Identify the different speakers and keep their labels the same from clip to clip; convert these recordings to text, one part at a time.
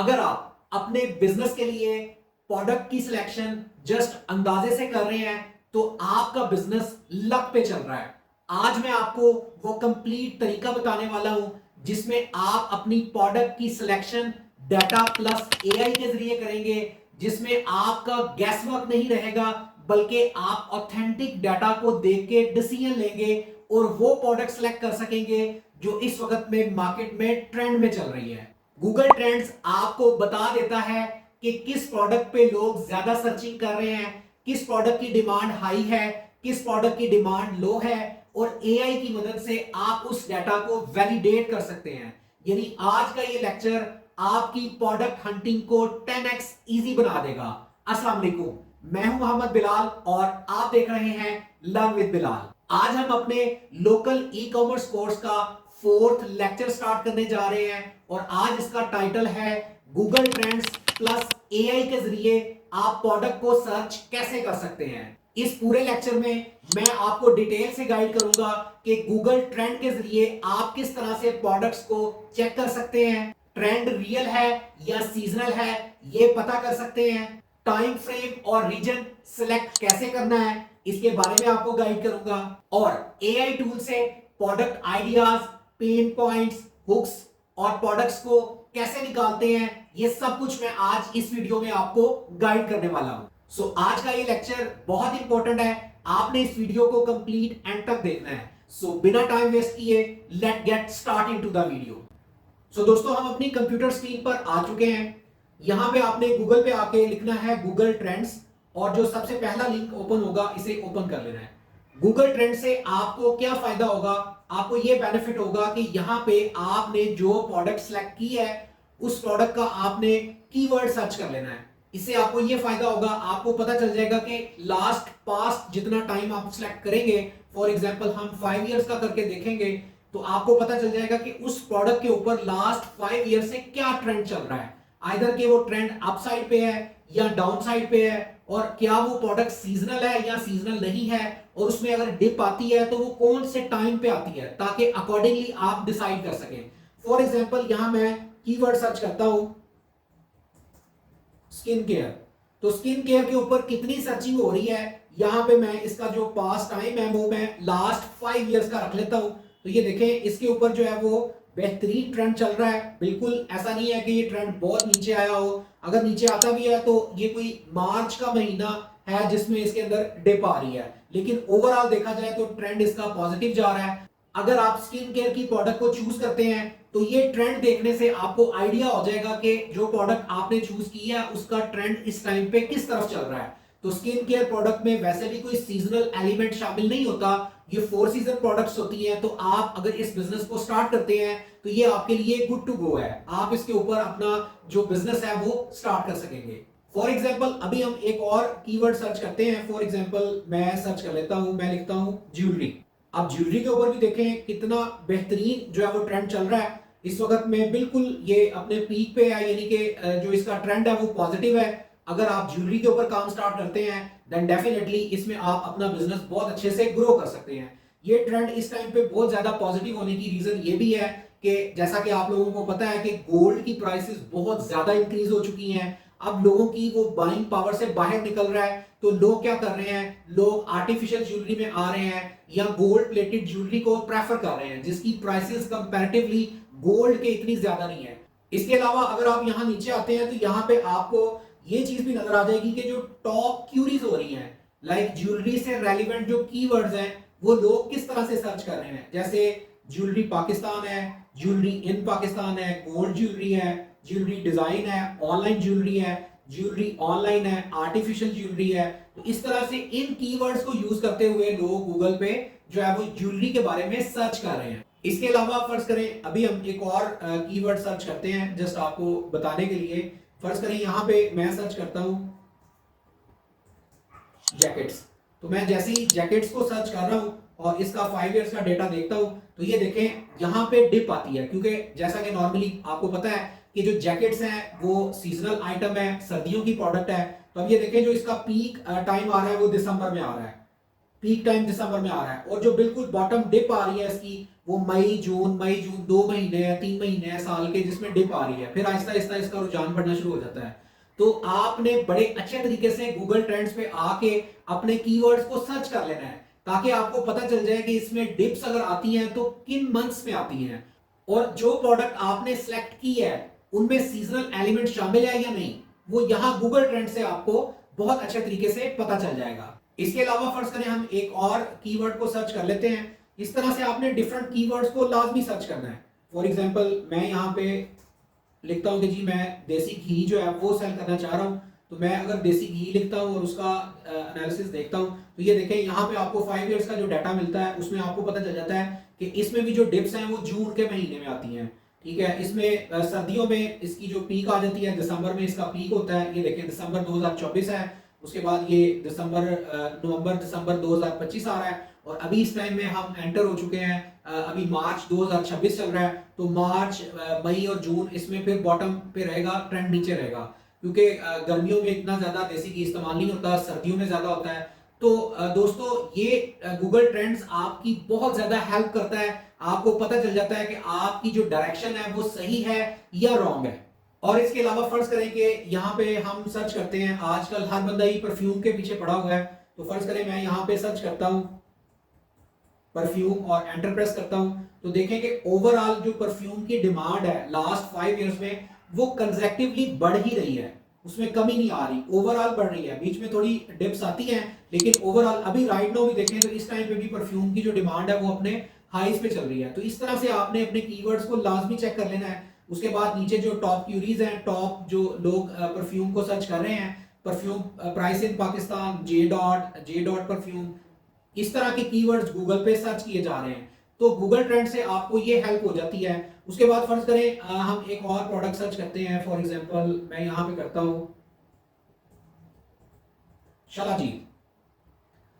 Speaker 1: अगर आप अपने बिजनेस के लिए प्रोडक्ट की सिलेक्शन जस्ट अंदाजे से कर रहे हैं तो आपका बिजनेस लक पे चल रहा है। आज मैं आपको वो कंप्लीट तरीका बताने वाला हूं जिसमें आप अपनी प्रोडक्ट की सिलेक्शन डाटा प्लस एआई के जरिए करेंगे, जिसमें आपका गैस वर्क नहीं रहेगा बल्कि आप ऑथेंटिक डाटा को देख के डिसीजन लेंगे और वो प्रोडक्ट सेलेक्ट कर सकेंगे जो इस वक्त में मार्केट में ट्रेंड में चल रही है। गूगल ट्रेंड्स आपको बता देता है कि किस प्रोडक्ट पे लोग ज्यादा सर्चिंग कर रहे हैं, किस प्रोडक्ट की डिमांड हाई है, किस प्रोडक्ट की डिमांड लो है, और एआई की मदद से आप उस डाटा को वैलिडेट कर सकते हैं। यानी आज का ये लेक्चर आपकी प्रोडक्ट हंटिंग को 10x इजी बना देगा। अस्सलाम वालेकुम, मैं हूं मोहम्मद बिलाल और आप देख रहे हैं लर्न विद बिलाल। आज हम अपने लोकल ई कॉमर्स कोर्स का 4th लेक्चर स्टार्ट करने जा रहे हैं और आज इसका टाइटल है गूगल ट्रेंड्स प्लस एआई के जरिए आप प्रोडक्ट को सर्च कैसे कर सकते हैं। इस पूरे लेक्चर में मैं आपको डिटेल से गाइड करूंगा कि गूगल ट्रेंड के जरिए आप किस तरह से प्रोडक्ट्स को चेक कर सकते हैं, ट्रेंड रियल है या सीजनल है ये पता कर सकते हैं, टाइम फ्रेम और रीजन सिलेक्ट कैसे करना है इसके बारे में आपको गाइड करूंगा, और एआई टूल से product ideas, pain points, hooks और प्रोडक्ट्स को कैसे निकालते हैं ये सब कुछ मैं आज इस वीडियो में आपको गाइड करने वाला हूं। सो आज का ये लेक्चर बहुत इंपॉर्टेंट है, आपने इस वीडियो को कंप्लीट एंड तक देखना है। सो बिना टाइम वेस्ट किए let get start into the video. So दोस्तों, हम अपनी कंप्यूटर स्क्रीन पर आ चुके हैं। यहां पे आपने गूगल पे आके लिखना है गूगल ट्रेंड्स और जो सबसे पहला लिंक ओपन होगा इसे ओपन कर लेना है। गूगल ट्रेंड से आपको क्या फायदा होगा? आपको ये बेनिफिट होगा कि यहाँ पे आपने जो प्रोडक्ट सेलेक्ट की है उस प्रोडक्ट का आपने कीवर्ड सर्च कर लेना है। इससे आपको ये फायदा होगा, आपको पता चल जाएगा कि लास्ट पास्ट जितना टाइम आप सेलेक्ट करेंगे, फॉर एग्जांपल हम 5 इयर्स का करके देखेंगे तो आपको पता चल जाएगा कि उस प्रोडक्ट के ऊपर लास्ट 5 ईयर से क्या ट्रेंड चल रहा है, आइदर कि वो ट्रेंड अप साइड पे है या डाउन साइड पे है, और क्या वो प्रोडक्ट सीजनल है या सीजनल नहीं है, और उसमें अगर डिप आती है तो वो कौन से टाइम पे आती है, ताकि अकॉर्डिंगली आप डिसाइड कर सकें। फॉर एग्जांपल यहां मैं कीवर्ड सर्च करता हूं स्किन केयर, तो स्किन केयर के ऊपर कितनी सर्चिंग हो रही है, यहां पे मैं इसका जो पास टाइम है वो मैं लास्ट 5 इयर्स का रख लेता हूं। तो ये देखें इसके ऊपर जो है वो बेहतरीन ट्रेंड चल रहा है। बिल्कुल ऐसा नहीं है कि ये ट्रेंड बहुत नीचे आया हो, अगर नीचे आता भी है तो ये कोई मार्च का महीना है जिसमें इसके अंदर डिप आ रही है, लेकिन ओवरऑल देखा जाए तो ट्रेंड इसका पॉजिटिव जा रहा है। अगर आप स्किन केयर की प्रोडक्ट को चूज करते हैं तो ये ट्रेंड देखने से आपको आइडिया हो जाएगा कि जो प्रोडक्ट आपने चूज की है उसका ट्रेंड इस टाइम पे किस तरफ चल रहा है। तो स्किन केयर प्रोडक्ट में वैसे भी कोई सीजनल एलिमेंट शामिल नहीं होता, ये 4 सीजन प्रोडक्ट्स होती हैं। तो आप अगर इस बिजनेस को स्टार्ट करते हैं तो ये आपके लिए गुड टू गो है, आप इसके ऊपर अपना जो बिजनेस है वो स्टार्ट कर सकेंगे। फॉर एग्जाम्पल अभी हम एक और कीवर्ड सर्च करते हैं। फॉर एग्जाम्पल मैं सर्च कर लेता हूं, मैं लिखता हूं ज्वेलरी। अब ज्वेलरी के ऊपर भी देखें कितना बेहतरीन जो है वो ट्रेंड चल रहा है इस वक्त में, बिल्कुल ये अपने पीक पे है, यानी कि जो इसका ट्रेंड है वो पॉजिटिव है। अगर आप ज्वेलरी के ऊपर काम स्टार्ट करते हैं देन डेफिनेटली इसमें आप अपना बिजनेस बहुत अच्छे से ग्रो कर सकते हैं। ये ट्रेंड इस टाइम पे बहुत ज्यादा पॉजिटिव होने की रीजन ये भी है कि जैसा कि आप लोगों को पता है कि गोल्ड की प्राइसेस बहुत ज्यादा इंक्रीज हो चुकी हैं। अब लोगों की वो बाइंग पावर से बाहर निकल रहा है, तो लोग क्या कर रहे हैं, लोग आर्टिफिशियल ज्वेलरी में आ रहे हैं या गोल्ड प्लेटेड ज्वेलरी को प्रेफर कर रहे हैं जिसकी प्राइसेस कंपैरेटिवली गोल्ड के इतनी ज्यादा नहीं है। इसके अलावा अगर आप यहाँ नीचे आते हैं तो यहाँ पे आपको ये चीज भी नजर आ जाएगी कि जो टॉप क्यूरीज हो रही हैं, लाइक ज्वेलरी से रेलिवेंट जो कीवर्ड्स हैं वो लोग किस तरह से सर्च कर रहे हैं। जैसे ज्वेलरी पाकिस्तान है, ज्वेलरी इन पाकिस्तान है, गोल्ड ज्वेलरी है, ज्वेलरी डिजाइन है, ऑनलाइन ज्वेलरी है, ज्वेलरी ऑनलाइन है, आर्टिफिशियल ज्वेलरी है। तो इस तरह से इन कीवर्ड्स को यूज करते हुए लोग गूगल पे जो है वो ज्वेलरी के बारे में सर्च कर रहे हैं। इसके अलावा फर्ज करें अभी हम एक और कीवर्ड सर्च करते हैं जस्ट आपको बताने के लिए। फर्ज करें यहाँ पे मैं सर्च करता हूं जैकेट्स, तो मैं जैसे ही जैकेट्स को सर्च कर रहा हूं और इसका 5 इयर्स का डेटा देखता हूं तो ये देखें यहाँ पे डिप आती है, क्योंकि जैसा कि नॉर्मली आपको पता है कि जो जैकेट्स हैं वो सीजनल आइटम है, सर्दियों की प्रोडक्ट है। तो अब ये देखें जो इसका पीक टाइम आ रहा है वो दिसंबर में आ रहा है, पीक टाइम दिसंबर में आ रहा है, और जो बिल्कुल बॉटम डिप आ रही है इसकी वो मई जून 2 महीने है, 3 महीने है साल के जिसमें डिप आ रही है, फिर आहिस्ता आहिस्ता इसका रुझान बढ़ना शुरू हो जाता है। तो आपने बड़े अच्छे तरीके से गूगल ट्रेंड्स पे आके अपने कीवर्ड्स को सर्च कर लेना है, ताकि आपको पता चल जाए कि इसमें डिप्स अगर आती हैं तो किन मंथ्स में आती हैं, और जो प्रोडक्ट आपने सेलेक्ट की है उनमें सीजनल एलिमेंट शामिल है या नहीं, वो यहां गूगल ट्रेंड से आपको बहुत अच्छे तरीके से पता चल जाएगा। इसके अलावा फर्ज करें हम एक और कीवर्ड को सर्च कर लेते हैं। इस तरह से आपने डिफरेंट कीवर्ड्स को लाजमी सर्च करना है। फॉर एग्जांपल मैं यहाँ पे लिखता हूँ कि जी मैं देसी घी जो है वो सेल करना चाह रहा हूँ, तो मैं अगर देसी घी लिखता हूँ और उसका एनालिसिस देखता हूँ, तो ये देखें यहाँ पे आपको 5 इयर्स का जो डाटा मिलता है उसमें आपको पता चल जाता है कि इसमें भी जो डिप्स हैं वो जून के महीने में आती हैं। ठीक है, इसमें सर्दियों में इसकी जो पीक आ जाती है, दिसंबर में इसका पीक होता है। ये देखें दिसंबर 2024 है, उसके बाद ये नवंबर दिसंबर 2025 आ रहा है, और अभी इस टाइम में हम एंटर हो चुके हैं, अभी मार्च 2026 चल रहा है। तो मार्च मई और जून इसमें फिर बॉटम पे रहेगा, ट्रेंड नीचे रहेगा, क्योंकि गर्मियों में इतना ज्यादा देसी घी इस्तेमाल नहीं होता, सर्दियों में ज्यादा होता है। तो दोस्तों ये गूगल ट्रेंड्स आपकी बहुत ज्यादा हेल्प करता है, आपको पता चल जाता है कि आपकी जो डायरेक्शन है वो सही है या रॉन्ग है। और इसके अलावा फर्ज करें कि यहाँ पे हम सर्च करते हैं, आजकल हर बंदा ही परफ्यूम के पीछे पड़ा हुआ है, तो फर्ज करें मैं यहाँ पे सर्च करता हूँ परफ्यूम और एंटर प्रेस करता हूं, तो देखें कि ओवरऑल जो परफ्यूम की डिमांड है लास्ट 5 इयर्स में वो कंसेक्टिवली बढ़ ही रही है, उसमें कमी नहीं आ रही, ओवरऑल बढ़ रही है। बीच में थोड़ी डिप्स आती हैं, लेकिन ओवरऑल अभी राइट नाउ भी देखें तो इस टाइम पे भी परफ्यूम की जो डिमांड है वो अपने हाईज पे चल रही है। तो इस तरह से आपने अपने कीवर्ड्स को लाजमी चेक कर लेना है। उसके बाद नीचे जो टॉप क्यूरीज हैं, टॉप जो लोग परफ्यूम को सर्च कर रहे हैं, perfume price in Pakistan, J dot perfume, इस तरह के कीवर्ड्स गूगल पे सर्च किए जा रहे हैं, तो गूगल ट्रेंड से आपको ये हेल्प हो जाती है। उसके बाद फर्ज करें हम एक और प्रोडक्ट सर्च करते हैं, फॉर एग्जांपल मैं यहां पे करता हूं शलाजीत,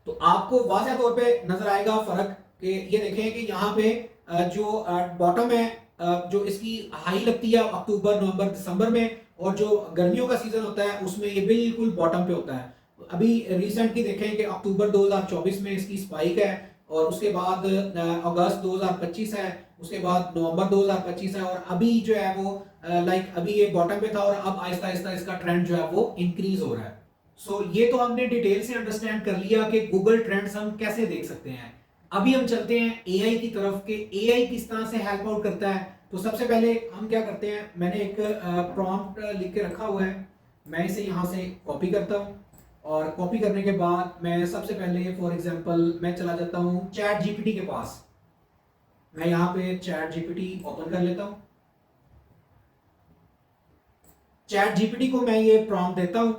Speaker 1: तो आपको वाज़ह तौर पे नजर आएगा फर्क कि ये देखें कि यहाँ पे जो बॉटम है, जो इसकी हाई लगती है अक्टूबर नवंबर दिसंबर में, और जो गर्मियों का सीजन होता है उसमें ये बिल्कुल बॉटम पे होता है। अभी रिसेंट की देखें कि अक्टूबर 2024 में इसकी स्पाइक है, और उसके बाद अगस्त 2025 है, उसके बाद नवंबर 2025 है, और अभी जो है वो लाइक अभी ये बॉटम पे था और अब आहिस्ता आहिस्ता इसका ट्रेंड जो है वो इंक्रीज हो रहा है। ये तो हमने डिटेल से अंडरस्टैंड कर लिया कि गूगल ट्रेंड्स हम कैसे देख सकते हैं। अभी हम चलते हैं एआई की तरफ कि एआई किस तरह से हेल्प आउट करता है। तो सबसे पहले हम क्या करते हैं, मैंने एक प्रॉम्प्ट लिख के रखा हुआ है, मैं इसे यहाँ से कॉपी करता हूँ, और कॉपी करने के बाद मैं सबसे पहले फॉर एग्जांपल मैं चला जाता हूँ चैट जीपीटी के पास। मैं यहाँ पे चैट जीपीटी ओपन कर लेता हूँ। चैट जीपीटी को मैं ये प्रॉम्प्ट देता हूँ,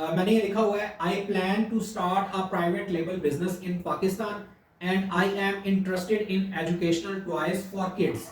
Speaker 1: मैंने ये लिखा हुआ है, I plan to start a private label business in Pakistan and I am interested in educational toys for kids,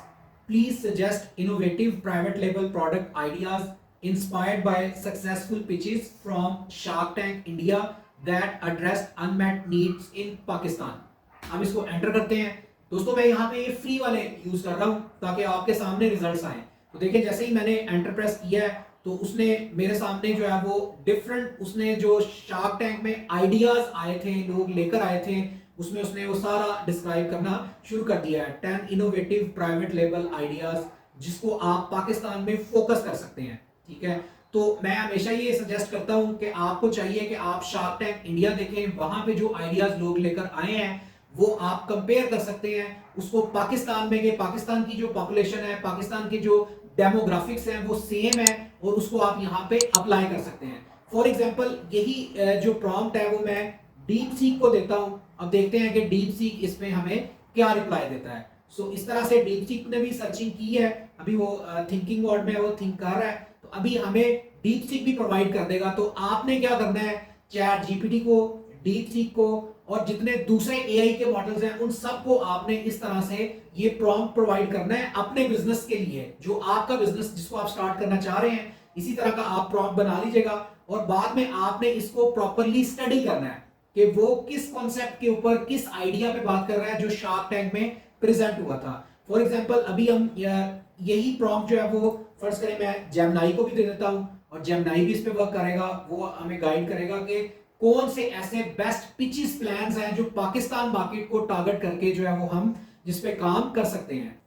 Speaker 1: please suggest innovative private label product ideas inspired by successful pitches from Shark Tank India that addressed unmet needs in Pakistan। हम इसको enter करते हैं। दोस्तों मैं यहाँ पे ये free वाले यूज कर रहा हूँ ताकि आपके सामने रिजल्ट्स आए। तो देखिए जैसे ही मैंने एंटर प्रेस किया है तो उसने मेरे सामने जो है वो डिफरेंट, उसने जो शार्क टैंक में आइडियाज आए थे, लोग लेकर आए थे, उसमें उसने वो सारा डिस्क्राइब करना शुरू कर दिया है। 10 इनोवेटिव प्राइवेट लेबल आइडियाज जिसको आप पाकिस्तान में फोकस कर सकते हैं। ठीक है, तो मैं हमेशा ये सजेस्ट करता हूं कि आपको चाहिए कि आप शार्क टैंक इंडिया देखें, वहां पे जो आइडियाज लोग लेकर आए हैं वो आप कंपेयर कर सकते हैं उसको पाकिस्तान में, कि पाकिस्तान की जो पॉपुलेशन है, पाकिस्तान की जो डेमोग्राफिक्स हैं वो सेम है, और उसको आप यहाँ पे अप्लाई कर सकते हैं। फॉर एग्जाम्पल यही जो प्रॉम्प्ट है वो मैं डीप सीक को देता हूं। अब देखते हैं कि डीप सीक इसमें हमें क्या रिप्लाई देता है। इस तरह से डीप सीक ने भी सर्चिंग की है, अभी वो थिंकिंग मोड में वो थिंक कर रहा है, तो अभी हमें डीप सीक भी प्रोवाइड कर देगा। तो आपने क्या करना है, चैट जीपीटी को, डीप सीक को और जितने दूसरे एआई के मॉडल्स हैं उन सबको आपने इस तरह से ये प्रॉम्प्ट प्रोवाइड करना है अपने बिजनेस के लिए, जो आपका बिजनेस जिसको आप स्टार्ट करना चाह रहे हैं, इसी तरह का आप प्रॉम्प्ट बना लीजिएगा। और बाद में आपने इसको प्रॉपरली स्टडी करना है कि वो किस कॉन्सेप्ट के ऊपर, किस आइडिया पे बात कर रहा है जो शार्क टैंक में प्रेजेंट हुआ था। फॉर एग्जांपल अभी हम यही प्रॉम्प्ट जो है वो फर्ज करें मैं जेमिनी को भी दे देता हूं, और जेमिनी भी इस पे वर्क करेगा, वो हमें गाइड करेगा कि कौन से ऐसे बेस्ट पिचेस प्लान्स हैं जो पाकिस्तान मार्केट को टारगेट करके जो है वो हम जिस पे काम कर सकते हैं।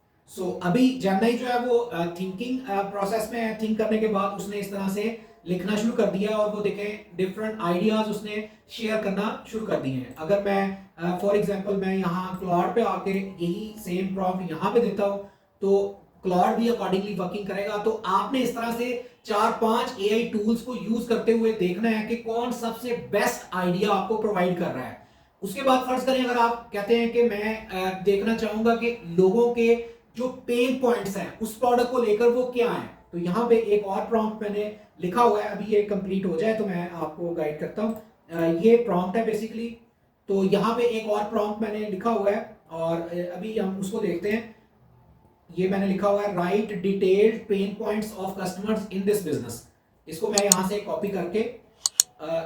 Speaker 1: अभी जेमिनी जो है वो थिंकिंग प्रोसेस में है। थिंक करने के बाद उसने इस तरह से लिखना शुरू कर दिया और वो देखें डिफरेंट आइडियाज उसने शेयर करना शुरू कर दिए हैं। अगर मैं फॉर एग्जांपल मैं यहाँ क्लॉड पे आके यही सेम प्रॉम्प्ट यहाँ पे देता हूँ तो क्लॉड भी अकॉर्डिंगली वर्किंग करेगा। तो आपने इस तरह से 4-5 एआई टूल्स को यूज करते हुए देखना है कि कौन सबसे बेस्ट आइडिया आपको प्रोवाइड कर रहा है। उसके बाद फर्ज करें अगर आप कहते हैं कि मैं देखना चाहूंगा कि लोगों के जो पेन पॉइंट्स हैं उस प्रोडक्ट को लेकर वो क्या है, तो यहाँ पे एक और प्रॉम्प्ट मैंने लिखा हुआ है। अभी ये कंप्लीट हो जाए तो मैं आपको गाइड करता हूँ। ये प्रॉम्प्ट है बेसिकली। तो यहाँ पे एक और प्रॉम्प्ट मैंने लिखा हुआ है और अभी हम उसको देखते हैं। ये मैंने लिखा हुआ है right detailed pen points of customers in this business. इसको मैं यहाँ से कॉपी करके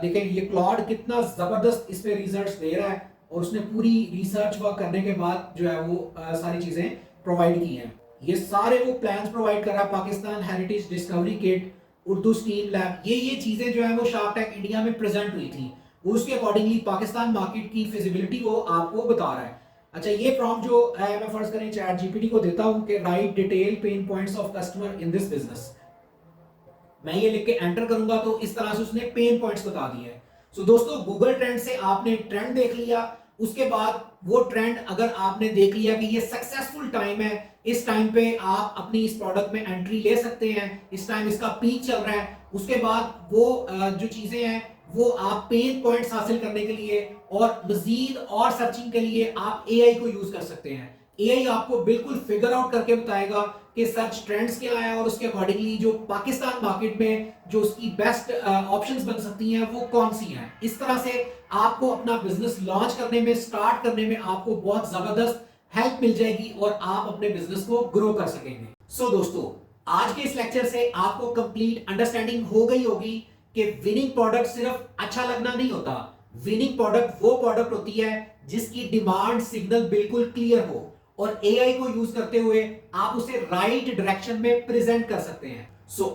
Speaker 1: देखें ये क्लॉड कितना जबरदस्त इस पे रिजल्ट्स दे रहा है और उसने पूरी रिसर्च वर्क करने के बाद जो है वो सारी चीजें प्रोवाइड की हैं। ये सारे वो प्लान्स प्रोवाइड कर रहा है। Pakistan heritage discovery kit, Urdu steam lab, ये चीजें जो है वो शार्क टैंक इंडिया में प्रेजेंट हुई थी। उसके अकॉर्डिंगली पाकिस्तान मार्केट की फिजिबिलिटी वो आपको बता रहा है। अच्छा, ये प्रॉम्प्ट जो है मैं फर्ज करें चैट जीपीटी को देता हूं कि right detail pen points of customer in this business. मैं ये लिख के एंटर करूंगा तो इस तरह से उसने पेन पॉइंट्स बता दिए हैं। दोस्तों गूगल ट्रेंड से आपने ट्रेंड देख लिया। उसके बाद वो ट्रेंड अगर आपने देख लिया कि ये सक्सेसफुल टाइम है, इस टाइम पे आप अपनी इस प्रोडक्ट में एंट्री ले सकते हैं, इस टाइम इसका पीक चल रहा है। उसके बाद वो जो चीजें हैं वो आप पेन पॉइंट्स हासिल करने के लिए और मजीद और सर्चिंग के लिए आप एआई को यूज कर सकते हैं। एआई आपको बिल्कुल फिगर आउट करके बताएगा कि सर्च ट्रेंड्स क्या है और उसके अकॉर्डिंगली जो पाकिस्तान मार्केट में जो उसकी बेस्ट ऑप्शंस बन सकती हैं वो कौन सी हैं। इस तरह से आपको अपना बिजनेस लॉन्च करने में, स्टार्ट करने में आपको बहुत जबरदस्त हेल्प मिल जाएगी और आप अपने बिजनेस को ग्रो कर सकेंगे। दोस्तों आज के इस लेक्चर से आपको कंप्लीट अंडरस्टैंडिंग हो गई होगी कि विनिंग प्रोडक्ट सिर्फ अच्छा लगना नहीं होता। विनिंग प्रोडक्ट वो प्रोडक्ट होती है जिसकी डिमांड सिग्नल बिल्कुल क्लियर हो और एआई को यूज करते हुए आप उसे राइट डायरेक्शन में प्रेजेंट कर सकते हैं।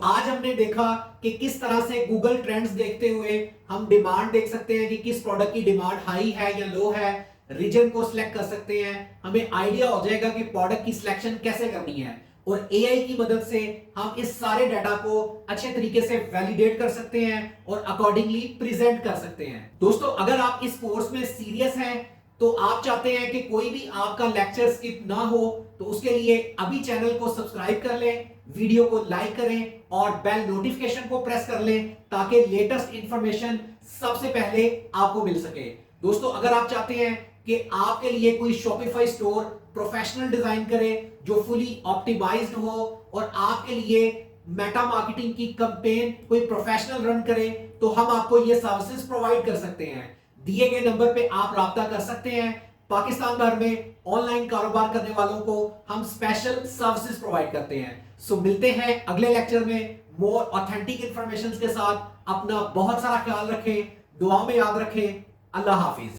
Speaker 1: आज हमने देखा कि किस तरह से गूगल ट्रेंड्स देखते हुए हम डिमांड देख सकते हैं कि किस प्रोडक्ट की डिमांड हाई है या लो है। रीजन को सिलेक्ट कर सकते हैं, हमें आइडिया हो जाएगा कि प्रोडक्ट की सिलेक्शन कैसे करनी है और एआई की मदद से हम इस सारे डाटा को अच्छे तरीके से वैलिडेट कर सकते हैं और अकॉर्डिंगली प्रेजेंट कर सकते हैं। दोस्तों अगर आप इस कोर्स में सीरियस हैं तो आप चाहते हैं कि कोई भी आपका लेक्चर स्किप ना हो, तो उसके लिए अभी चैनल को सब्सक्राइब कर लें, वीडियो को लाइक करें और बेल नोटिफिकेशन को प्रेस कर लें ताकि लेटेस्ट इंफॉर्मेशन सबसे पहले आपको मिल सके। दोस्तों अगर आप चाहते हैं कि आपके लिए कोई शॉपिफाई स्टोर प्रोफेशनल डिजाइन करे जो फुली ऑप्टिमाइज्ड हो और आपके लिए मेटा मार्केटिंग की कैंपेन कोई प्रोफेशनल रन करे, तो हम आपको ये सर्विसेज प्रोवाइड कर सकते हैं। दिए गए नंबर पे आप राब्ता कर सकते हैं। पाकिस्तान भर में ऑनलाइन कारोबार करने वालों को हम स्पेशल सर्विसेज प्रोवाइड करते हैं। मिलते हैं अगले लेक्चर में मोर ऑथेंटिक इंफॉर्मेशन के साथ। अपना बहुत सारा ख्याल रखें, दुआ में याद रखें। अल्लाह हाफिज।